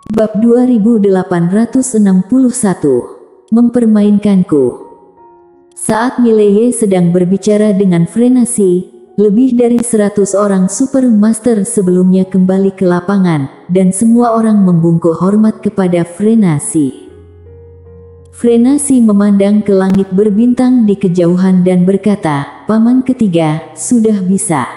Bab 2861. Mempermainkanku. Saat Mileye sedang berbicara dengan Frenasi, lebih dari 100 orang Super Master sebelumnya kembali ke lapangan, dan semua orang membungkuk hormat kepada Frenasi. Frenasi memandang ke langit berbintang di kejauhan dan berkata, "Paman ketiga, sudah bisa."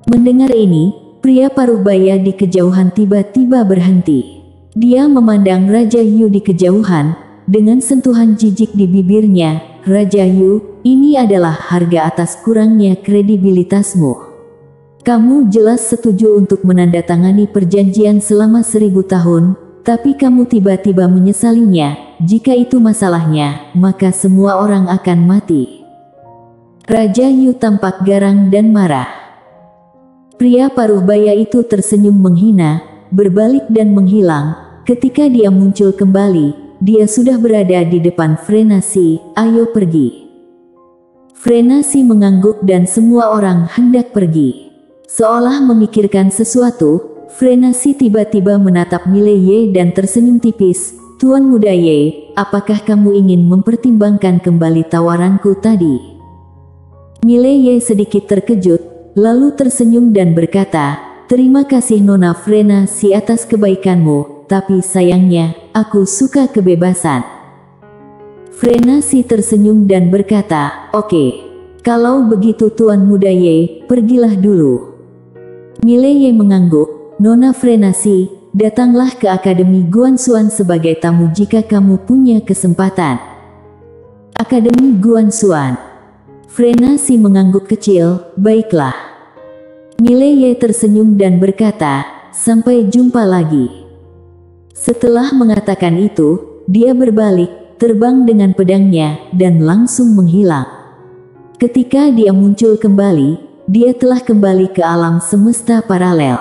Mendengar ini, pria paruh baya di kejauhan tiba-tiba berhenti. Dia memandang Raja Yu di kejauhan, dengan sentuhan jijik di bibirnya. "Raja Yu, ini adalah harga atas kurangnya kredibilitasmu. Kamu jelas setuju untuk menandatangani perjanjian selama 1000 tahun, tapi kamu tiba-tiba menyesalinya. Jika itu masalahnya, maka semua orang akan mati." Raja Yu tampak garang dan marah. Pria paruh baya itu tersenyum menghina, berbalik dan menghilang. Ketika dia muncul kembali, dia sudah berada di depan Frenasi. "Ayo pergi." Frenasi mengangguk dan semua orang hendak pergi. Seolah memikirkan sesuatu, Frenasi tiba-tiba menatap Mileye dan tersenyum tipis. "Tuan muda Ye, apakah kamu ingin mempertimbangkan kembali tawaranku tadi?" Mileye sedikit terkejut, lalu tersenyum dan berkata, "Terima kasih Nona Frenasi atas kebaikanmu, tapi sayangnya, aku suka kebebasan." Frenasi tersenyum dan berkata, "Oke. Kalau begitu Tuan muda Ye, pergilah dulu." Mileye mengangguk. "Nona Frenasi, datanglah ke Akademi Guanxuan sebagai tamu jika kamu punya kesempatan." Akademi Guanxuan. Frenasi mengangguk kecil. "Baiklah." Mileye tersenyum dan berkata, "Sampai jumpa lagi." Setelah mengatakan itu, dia berbalik, terbang dengan pedangnya, dan langsung menghilang. Ketika dia muncul kembali, dia telah kembali ke alam semesta paralel.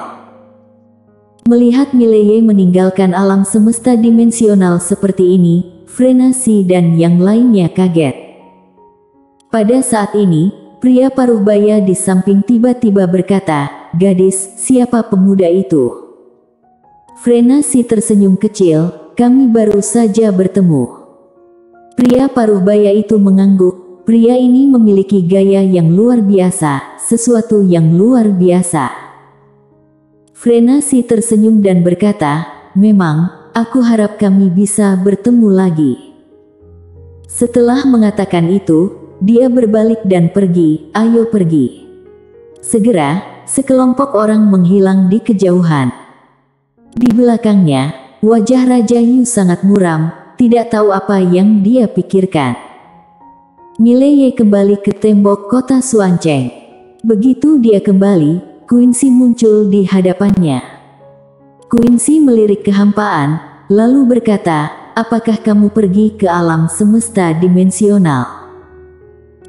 Melihat Mileye meninggalkan alam semesta dimensional seperti ini, Frenasi dan yang lainnya kaget. Pada saat ini, pria paruh baya di samping tiba-tiba berkata, "Gadis, siapa pemuda itu?" Frenasi tersenyum kecil, "Kami baru saja bertemu." Pria paruh baya itu mengangguk. Pria ini memiliki gaya yang luar biasa, sesuatu yang luar biasa. Frenasi tersenyum dan berkata, "Memang, aku harap kami bisa bertemu lagi." Setelah mengatakan itu, dia berbalik dan pergi. "Ayo pergi." Segera, sekelompok orang menghilang di kejauhan. Di belakangnya, wajah Raja Yu sangat muram, tidak tahu apa yang dia pikirkan. Mileye kembali ke tembok kota Xuancheng. Begitu dia kembali, Quincy muncul di hadapannya. Quincy melirik kehampaan, lalu berkata, "Apakah kamu pergi ke alam semesta dimensional?"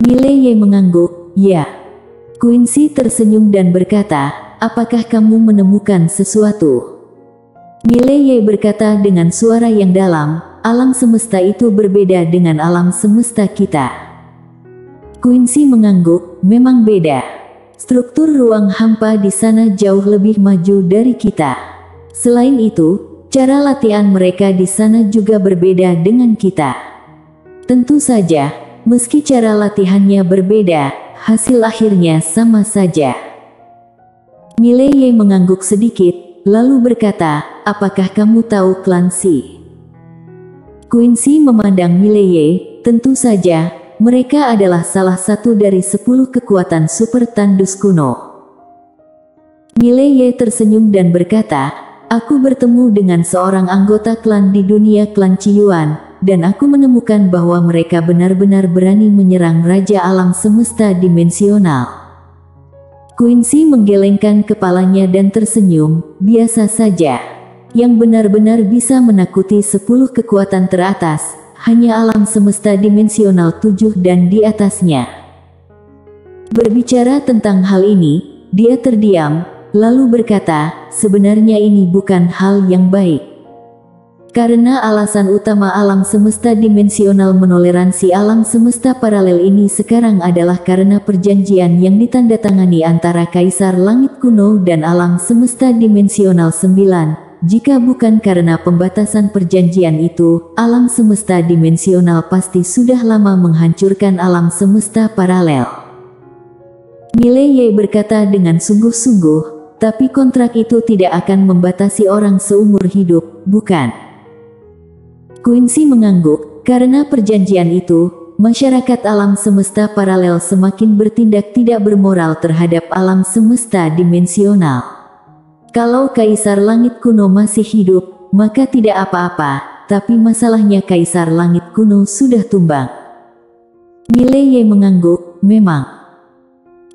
Mileye mengangguk, "Ya." Quincy tersenyum dan berkata, "Apakah kamu menemukan sesuatu?" Mileye berkata dengan suara yang dalam, "Alam semesta itu berbeda dengan alam semesta kita." Quincy mengangguk, "Memang beda. Struktur ruang hampa di sana jauh lebih maju dari kita. Selain itu, cara latihan mereka di sana juga berbeda dengan kita. Tentu saja, meski cara latihannya berbeda, hasil akhirnya sama saja." Mileye mengangguk sedikit, lalu berkata, "Apakah kamu tahu klan Si?" Quincy memandang Mileye. "Tentu saja, mereka adalah salah satu dari 10 kekuatan super tandus kuno." Mileye tersenyum dan berkata, "Aku bertemu dengan seorang anggota klan di dunia klan Ciyuan, dan aku menemukan bahwa mereka benar-benar berani menyerang Raja Alam Semesta Dimensional." Quincy menggelengkan kepalanya dan tersenyum, "Biasa saja. Yang benar-benar bisa menakuti 10 kekuatan teratas, hanya alam semesta dimensional 7 dan di atasnya." Berbicara tentang hal ini, dia terdiam, lalu berkata, "Sebenarnya ini bukan hal yang baik. Karena alasan utama alam semesta dimensional menoleransi alam semesta paralel ini sekarang adalah karena perjanjian yang ditandatangani antara Kaisar Langit Kuno dan alam semesta dimensional 9, jika bukan karena pembatasan perjanjian itu, alam semesta dimensional pasti sudah lama menghancurkan alam semesta paralel. Mileye berkata dengan sungguh-sungguh, tapi kontrak itu tidak akan membatasi orang seumur hidup, bukan? Quincy mengangguk, karena perjanjian itu, masyarakat alam semesta paralel semakin bertindak tidak bermoral terhadap alam semesta dimensional. Kalau Kaisar Langit Kuno masih hidup, maka tidak apa-apa, tapi masalahnya Kaisar Langit Kuno sudah tumbang. Mileye mengangguk, memang.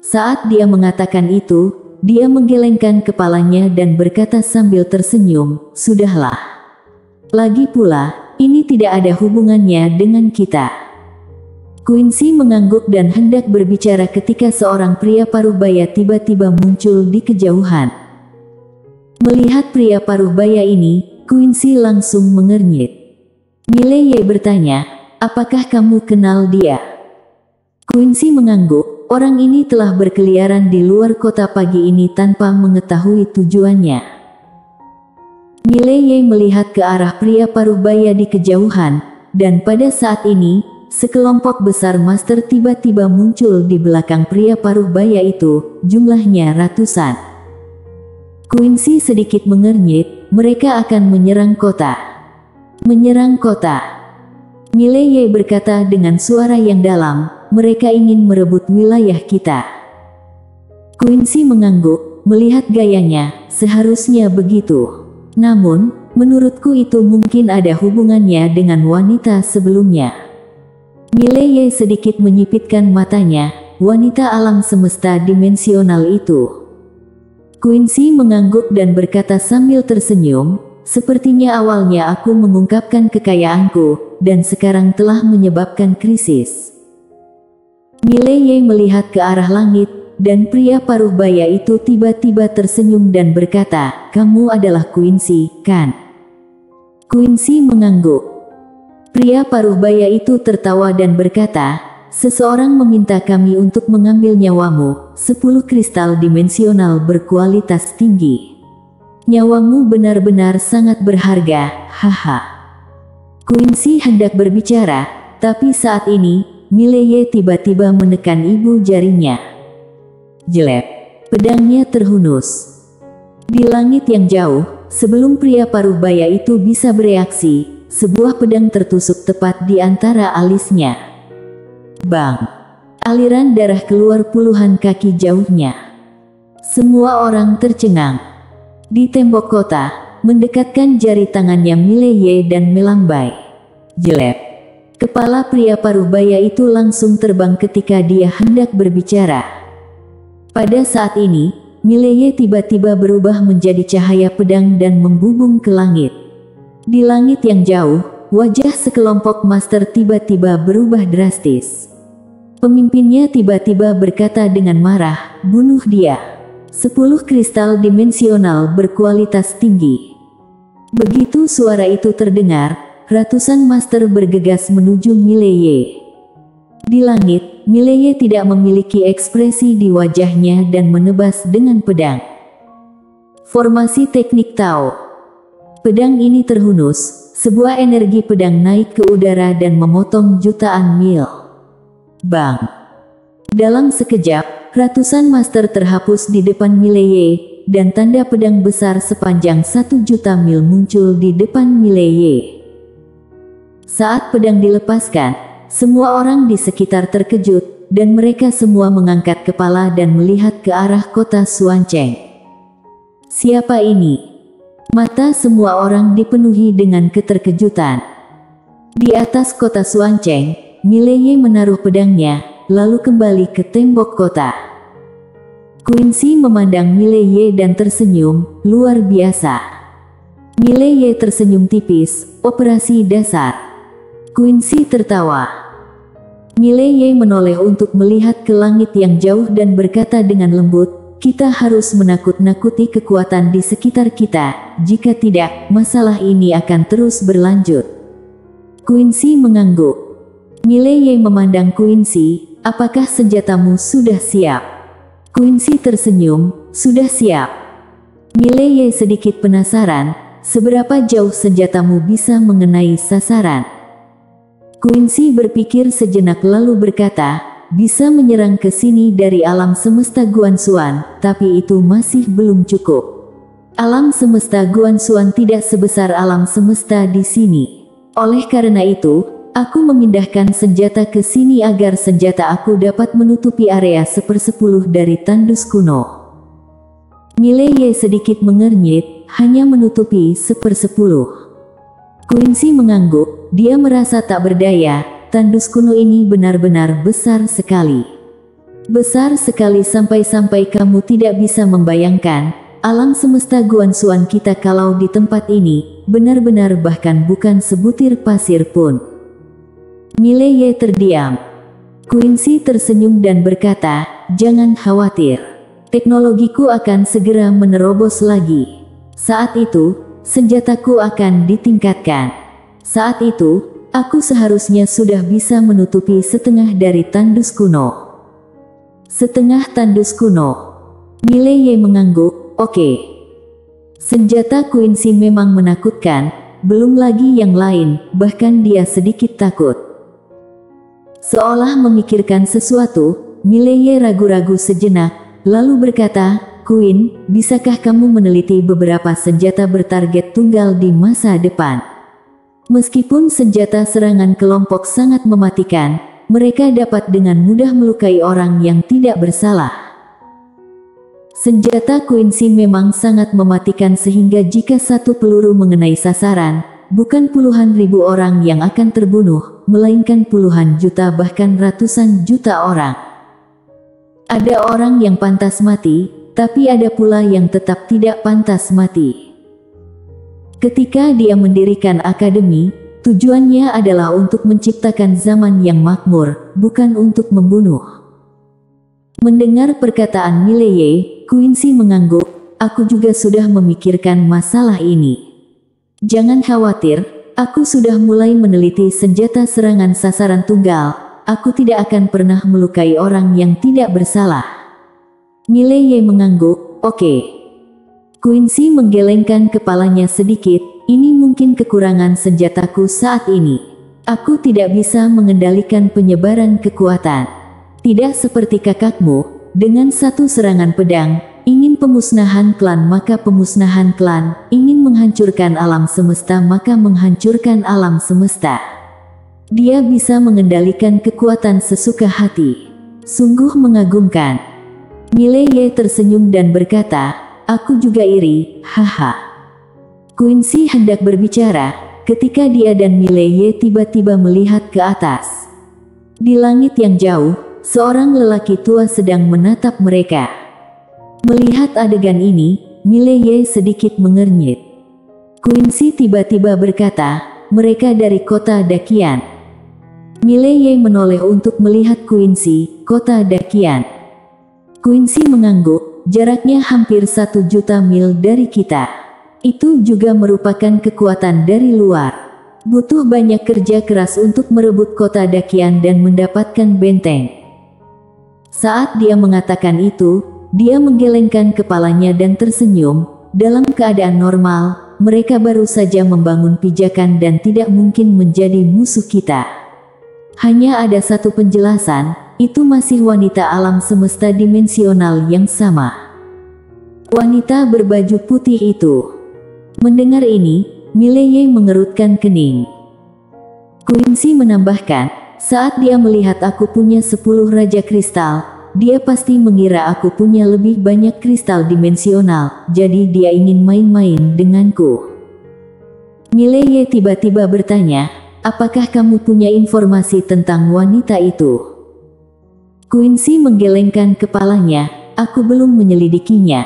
Saat dia mengatakan itu, dia menggelengkan kepalanya dan berkata sambil tersenyum, "Sudahlah. Lagi pula, ini tidak ada hubungannya dengan kita." Quincy mengangguk dan hendak berbicara ketika seorang pria parubaya tiba-tiba muncul di kejauhan. Melihat pria parubaya ini, Quincy langsung mengernyit. Mileye bertanya, "Apakah kamu kenal dia?" Quincy mengangguk, orang ini telah berkeliaran di luar kota pagi ini tanpa mengetahui tujuannya. Mileye melihat ke arah pria parubaya di kejauhan, dan pada saat ini, sekelompok besar master tiba-tiba muncul di belakang pria parubaya itu, jumlahnya ratusan. Quincy sedikit mengernyit, mereka akan menyerang kota. Menyerang kota. Mileye berkata dengan suara yang dalam, mereka ingin merebut wilayah kita. Quincy mengangguk, melihat gayanya, seharusnya begitu. Namun, menurutku itu mungkin ada hubungannya dengan wanita sebelumnya. Mileye sedikit menyipitkan matanya, wanita alam semesta dimensional itu. Quincy mengangguk dan berkata sambil tersenyum, "Sepertinya awalnya aku mengungkapkan kekayaanku, dan sekarang telah menyebabkan krisis." Mileye melihat ke arah langit, dan pria parubaya itu tiba-tiba tersenyum dan berkata, "Kamu adalah Quincy, kan?" Quincy mengangguk. Pria parubaya itu tertawa dan berkata, "Seseorang meminta kami untuk mengambil nyawamu, 10 kristal dimensional berkualitas tinggi. Nyawamu benar-benar sangat berharga, haha." Quincy hendak berbicara, tapi saat ini, Mileye tiba-tiba menekan ibu jarinya. Jelek. Pedangnya terhunus. Di langit yang jauh, sebelum pria parubaya itu bisa bereaksi, sebuah pedang tertusuk tepat di antara alisnya. Bang! Aliran darah keluar puluhan kaki jauhnya. Semua orang tercengang. Di tembok kota, mendekatkan jari tangannya Mileye dan melambai. Jelek. Kepala pria parubaya itu langsung terbang ketika dia hendak berbicara. Pada saat ini, Mileye tiba-tiba berubah menjadi cahaya pedang dan membubung ke langit. Di langit yang jauh, wajah sekelompok master tiba-tiba berubah drastis. Pemimpinnya tiba-tiba berkata dengan marah, "Bunuh dia." 10 kristal dimensional berkualitas tinggi. Begitu suara itu terdengar, ratusan master bergegas menuju Mileye. Di langit, Mileye tidak memiliki ekspresi di wajahnya dan menebas dengan pedang. Formasi teknik Tao. Pedang ini terhunus, sebuah energi pedang naik ke udara dan memotong jutaan mil. Bang! Dalam sekejap, ratusan master terhapus di depan Mileye, dan tanda pedang besar sepanjang 1 juta mil muncul di depan Mileye. Saat pedang dilepaskan, semua orang di sekitar terkejut, dan mereka semua mengangkat kepala dan melihat ke arah kota Xuancheng. Siapa ini? Mata semua orang dipenuhi dengan keterkejutan. Di atas kota Xuancheng, Mileye menaruh pedangnya, lalu kembali ke tembok kota. Quincy memandang Mileye dan tersenyum, luar biasa. Mileye tersenyum tipis, operasi dasar. Quincy tertawa. Mileye menoleh untuk melihat ke langit yang jauh dan berkata dengan lembut, "Kita harus menakut-nakuti kekuatan di sekitar kita, jika tidak, masalah ini akan terus berlanjut." Quincy mengangguk. Mileye memandang Quincy, "Apakah senjatamu sudah siap?" Quincy tersenyum, "Sudah siap." Mileye sedikit penasaran, seberapa jauh senjatamu bisa mengenai sasaran? Quincy berpikir sejenak lalu berkata, bisa menyerang ke sini dari alam semesta Guanxuan, tapi itu masih belum cukup. Alam semesta Guanxuan tidak sebesar alam semesta di sini. Oleh karena itu, aku memindahkan senjata ke sini agar senjata aku dapat menutupi area 1/10 dari tandus kuno. Mileye sedikit mengernyit, hanya menutupi 1/10. Quincy mengangguk, dia merasa tak berdaya, tandus kuno ini benar-benar besar sekali. Besar sekali sampai-sampai kamu tidak bisa membayangkan, alam semesta Guanxuan kita kalau di tempat ini, benar-benar bahkan bukan sebutir pasir pun. Mileye terdiam. Quincy tersenyum dan berkata, jangan khawatir. Teknologiku akan segera menerobos lagi. Saat itu, senjataku akan ditingkatkan. Saat itu, aku seharusnya sudah bisa menutupi setengah dari tandus kuno. Setengah tandus kuno. Mileye mengangguk, oke. Senjata Quincy memang menakutkan, belum lagi yang lain, bahkan dia sedikit takut. Seolah memikirkan sesuatu, Mileye ragu-ragu sejenak, lalu berkata, Queen, bisakah kamu meneliti beberapa senjata bertarget tunggal di masa depan? Meskipun senjata serangan kelompok sangat mematikan, mereka dapat dengan mudah melukai orang yang tidak bersalah. Senjata Quincy memang sangat mematikan sehingga jika satu peluru mengenai sasaran, bukan puluhan ribu orang yang akan terbunuh, melainkan puluhan juta bahkan ratusan juta orang. Ada orang yang pantas mati, tapi ada pula yang tetap tidak pantas mati. Ketika dia mendirikan akademi, tujuannya adalah untuk menciptakan zaman yang makmur, bukan untuk membunuh. Mendengar perkataan Mileye, Quincy mengangguk, aku juga sudah memikirkan masalah ini. Jangan khawatir, aku sudah mulai meneliti senjata serangan sasaran tunggal. Aku tidak akan pernah melukai orang yang tidak bersalah. Mileye mengangguk, oke. Quincy menggelengkan kepalanya sedikit, ini mungkin kekurangan senjataku saat ini. Aku tidak bisa mengendalikan penyebaran kekuatan. Tidak seperti kakakmu, dengan satu serangan pedang, ingin pemusnahan klan maka pemusnahan klan, ingin menghancurkan alam semesta maka menghancurkan alam semesta. Dia bisa mengendalikan kekuatan sesuka hati. Sungguh mengagumkan. Mileye tersenyum dan berkata, aku juga iri, haha. Quincy hendak berbicara, ketika dia dan Mileye tiba-tiba melihat ke atas. Di langit yang jauh, seorang lelaki tua sedang menatap mereka. Melihat adegan ini, Mileye sedikit mengernyit. Quincy tiba-tiba berkata, mereka dari kota Dakian. Mileye menoleh untuk melihat Quincy, kota Dakian. Quincy mengangguk, jaraknya hampir 1 juta mil dari kita. Itu juga merupakan kekuatan dari luar. Butuh banyak kerja keras untuk merebut kota Dakian dan mendapatkan benteng. Saat dia mengatakan itu, dia menggelengkan kepalanya dan tersenyum. Dalam keadaan normal, mereka baru saja membangun pijakan dan tidak mungkin menjadi musuh kita. Hanya ada satu penjelasan, itu masih wanita alam semesta dimensional yang sama. Wanita berbaju putih itu. Mendengar ini, Mileye mengerutkan kening. Quincy menambahkan, saat dia melihat aku punya 10 raja kristal, dia pasti mengira aku punya lebih banyak kristal dimensional, jadi dia ingin main-main denganku. Mileye tiba-tiba bertanya, apakah kamu punya informasi tentang wanita itu? Quincy menggelengkan kepalanya, aku belum menyelidikinya.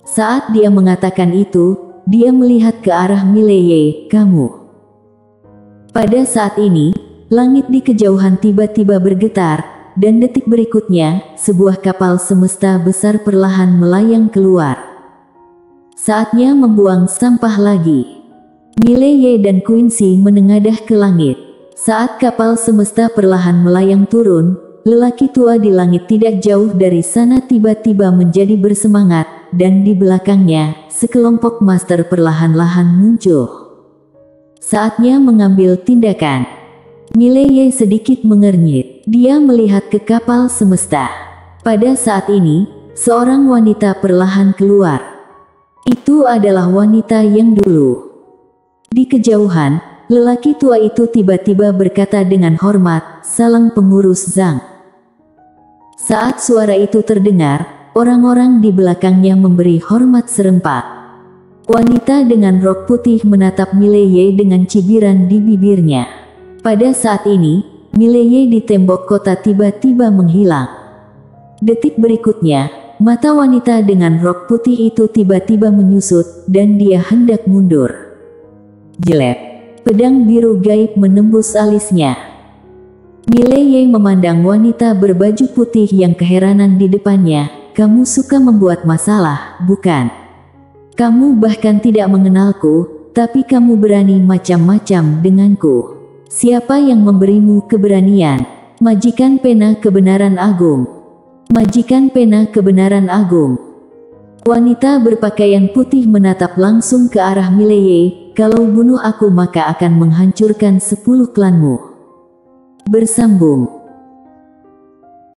Saat dia mengatakan itu, dia melihat ke arah Mileye, kamu. Pada saat ini, langit di kejauhan tiba-tiba bergetar, dan detik berikutnya, sebuah kapal semesta besar perlahan melayang keluar. Saatnya membuang sampah lagi. Mileye dan Quincy menengadah ke langit. Saat kapal semesta perlahan melayang turun, lelaki tua di langit tidak jauh dari sana tiba-tiba menjadi bersemangat. dan di belakangnya, sekelompok master perlahan-lahan muncul. Saatnya mengambil tindakan. Mileye sedikit mengernyit. Dia melihat ke kapal semesta. Pada saat ini, seorang wanita perlahan keluar. Itu adalah wanita yang dulu. Di kejauhan, lelaki tua itu tiba-tiba berkata dengan hormat, "Salam pengurus Zhang." Saat suara itu terdengar, orang-orang di belakangnya memberi hormat serempak. Wanita dengan rok putih menatap Mileye dengan cibiran di bibirnya. Pada saat ini, Mileye di tembok kota tiba-tiba menghilang. Detik berikutnya, mata wanita dengan rok putih itu tiba-tiba menyusut, dan dia hendak mundur. Jelek. Pedang biru gaib menembus alisnya. Mileye memandang wanita berbaju putih yang keheranan di depannya. "Kamu suka membuat masalah, bukan? Kamu bahkan tidak mengenalku, tapi kamu berani macam-macam denganku. Siapa yang memberimu keberanian?" "Majikan Pena Kebenaran Agung. Majikan Pena Kebenaran Agung." Wanita berpakaian putih menatap langsung ke arah Mileye. "Kalau bunuh aku maka akan menghancurkan 10 klanmu." Bersambung.